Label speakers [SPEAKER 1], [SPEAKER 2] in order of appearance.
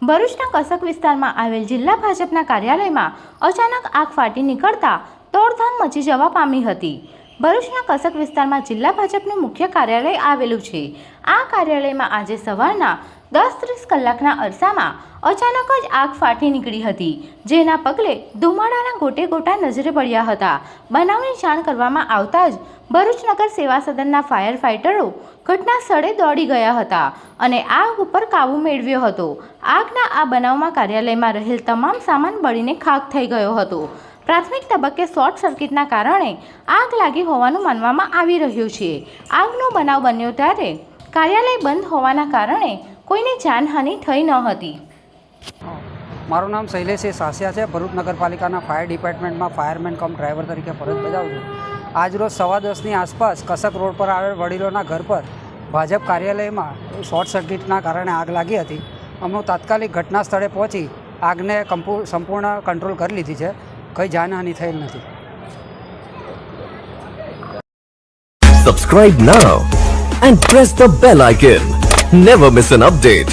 [SPEAKER 1] ભરૂચના કસક વિસ્તારમાં આવેલ જિલ્લા ભાજપના કાર્યાલયમાં અચાનક આગ ફાટી નીકળતા દોડધામ મચી જવા પામી હતી। ભરૂચના કસક વિસ્તારમાં જિલ્લા ભાજપનું મુખ્ય કાર્યાલય આવેલું છે। આ કાર્યાલયમાં આજે સવારના 10:30 કલાકના અરસામાં અચાનક જ આગ ફાટી નીકળી હતી, જેના પગલે ધુમાડાના ગોટે ગોટા નજરે પડ્યા હતા। બનાવની જાણ કરવામાં આવતા જ ભરૂચ નગર સેવા સદનના ફાયર ફાઇટરો ઘટના સ્થળે દોડી ગયા હતા અને આગ ઉપર કાબૂ મેળવ્યો હતો। આગના આ બનાવમાં કાર્યાલયમાં રહેલ તમામ સામાન બળીને ખાખ થઈ ગયો હતો। પ્રાથમિક તબક્કે શોર્ટ સર્કિટના કારણે આગ લાગી હોવાનું માનવામાં આવી રહ્યું છે। આગનો બનાવ બન્યો ત્યારે કાર્યાલય બંધ હોવાના કારણે કોઈને જાનહાનિ થઈ ન હતી।
[SPEAKER 2] મારું નામ શૈલેષ સાસિયા છે। ભરૂચ નગરપાલિકાના ફાયર ડિપાર્ટમેન્ટમાં ફાયરમેન કમ ડ્રાઈવર તરીકે ફરજ બજાવું છું। આજરોજ 10:15ની આસપાસ કસક રોડ પર આવેલ વડીલોના ઘર પર ભાજપ કાર્યાલયમાં શોર્ટ સર્કિટના કારણે આગ લાગી હતી। અમે તાત્કાલિક ઘટના સ્થળે પહોંચી આગને સંપૂર્ણ કંટ્રોલ કરી લીધી છે। કંઈ જાનહાનિ થયેલ નથી।
[SPEAKER 3] Subscribe now and press the bell icon. Never miss an update.